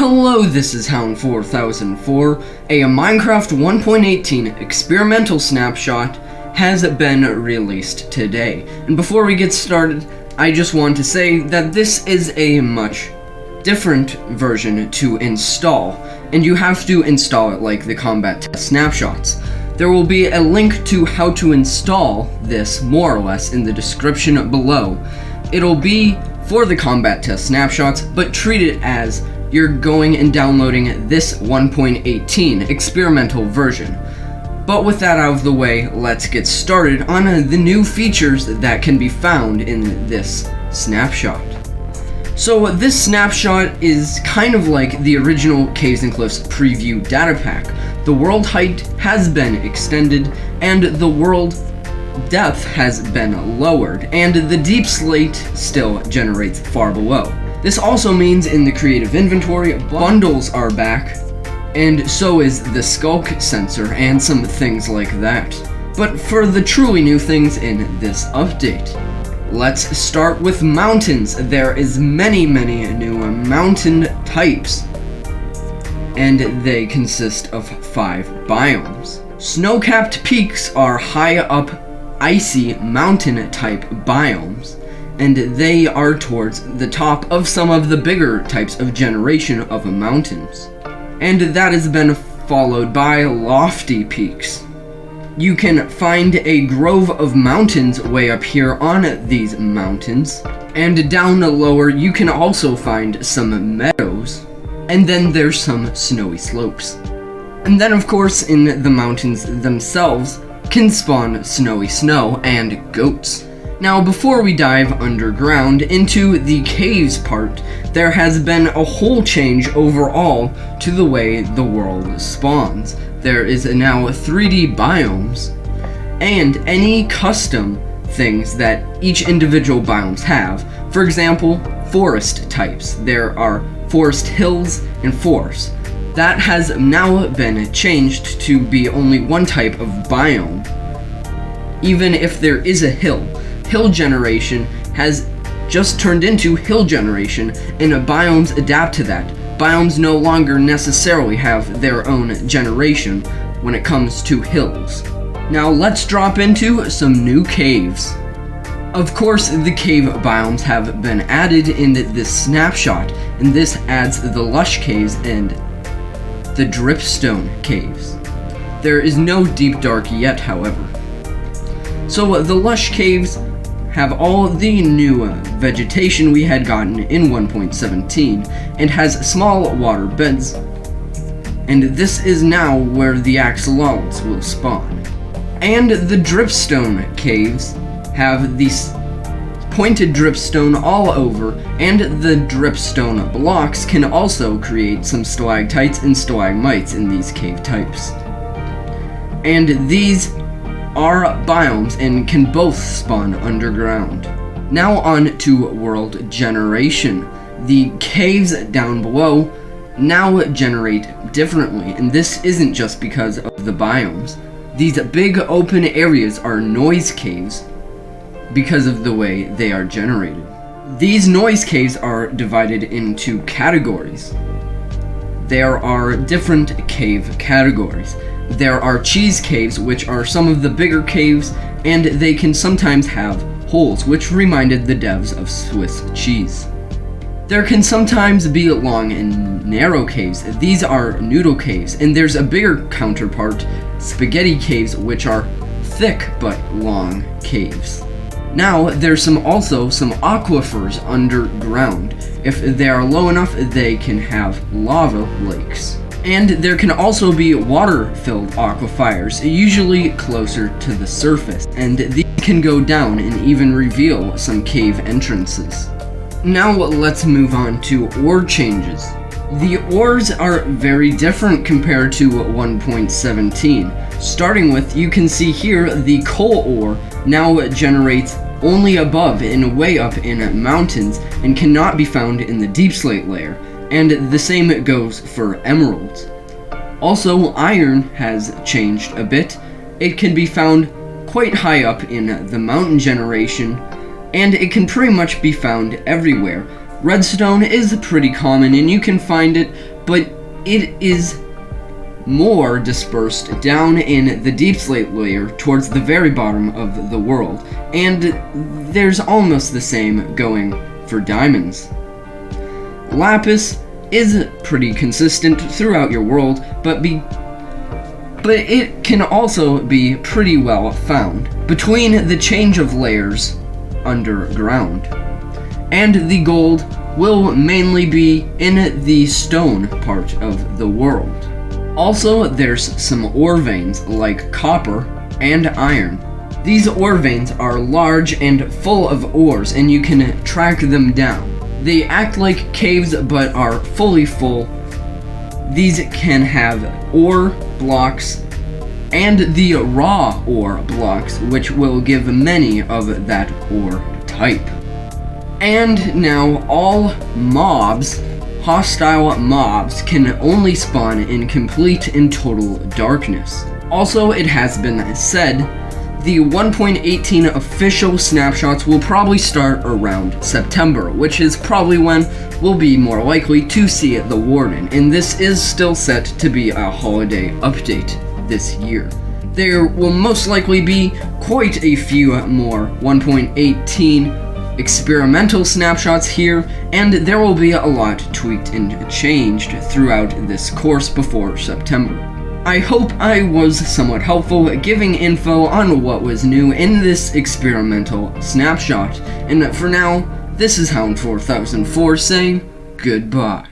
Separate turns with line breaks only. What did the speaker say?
Hello, this is Hound4004. A Minecraft 1.18 experimental snapshot has been released today. And before we get started, I just want to say that this is a much different version to install, and you have to install it like the combat test snapshots. There will be a link to how to install this, more or less, in the description below. It'll be for the combat test snapshots, but treat it as you're going and downloading this 1.18 experimental version. But with that out of the way, let's get started on the new features that can be found in this snapshot. So this snapshot is kind of like the original Caves and Cliffs preview data pack. The world height has been extended, and the world depth has been lowered, and the deep slate still generates far below. This also means in the creative inventory, bundles are back, and so is the skulk sensor and some things like that. But for the truly new things in this update, let's start with mountains. There is many new mountain types, and they consist of 5 biomes. Snow-capped peaks are high up, icy mountain type biomes, and they are towards the top of some of the bigger types of generation of mountains. And that has been followed by lofty peaks. You can find a grove of mountains way up here on these mountains, and down lower you can also find some meadows, and then there's some snowy slopes. And then of course in the mountains themselves can spawn snowy snow and goats. Now before we dive underground into the caves part, there has been a whole change overall to the way the world spawns. There is now 3D biomes, and any custom things that each individual biomes have. For example, forest types. There are forest hills and forests. That has now been changed to be only one type of biome, even if there is a hill. Hill generation has just turned into hill generation, and biomes adapt to that. Biomes no longer necessarily have their own generation when it comes to hills. Now let's drop into some new caves. Of course, the cave biomes have been added in this snapshot, and this adds the lush caves and the dripstone caves. There is no deep dark yet, however. So the lush caves have all the new vegetation we had gotten in 1.17, and has small water beds, and this is now where the axolotls will spawn. And the dripstone caves have these pointed dripstone all over, and the dripstone blocks can also create some stalactites and stalagmites in these cave types. And these are biomes and can both spawn underground. Now on to world generation. The caves down below now generate differently, and this isn't just because of the biomes. These big open areas are noise caves because of the way they are generated. These noise caves are divided into categories. There are different cave categories. There are cheese caves, which are some of the bigger caves, and they can sometimes have holes, which reminded the devs of Swiss cheese. There can sometimes be long and narrow caves. These are noodle caves, and there's a bigger counterpart, spaghetti caves, which are thick but long caves. Now, there's also some aquifers underground. If they are low enough, they can have lava lakes. And there can also be water-filled aquifers, usually closer to the surface, and these can go down and even reveal some cave entrances. Now let's move on to ore changes. The ores are very different compared to 1.17. Starting with, you can see here the coal ore now generates only above and way up in mountains and cannot be found in the deep slate layer. And the same goes for emeralds. Also, iron has changed a bit. It can be found quite high up in the mountain generation, and it can pretty much be found everywhere. Redstone is pretty common, and you can find it but it is more dispersed down in the deep slate layer towards the very bottom of the world, and there's almost the same going for diamonds. Lapis is pretty consistent throughout your world, but it can also be pretty well found between the change of layers underground. And the gold will mainly be in the stone part of the world. Also, there's some ore veins like copper and iron. These ore veins are large and full of ores, and you can track them down. They act like caves but are fully full. These can have ore blocks and the raw ore blocks, which will give many of that ore type. And now all mobs, hostile mobs, can only spawn in complete and total darkness. Also, it has been said the 1.18 official snapshots will probably start around September, which is probably when we'll be more likely to see the Warden, and this is still set to be a holiday update this year. There will most likely be quite a few more 1.18 experimental snapshots here, and there will be a lot tweaked and changed throughout this course before September. I hope I was somewhat helpful giving info on what was new in this experimental snapshot, and for now, this is Hound 4004 saying goodbye.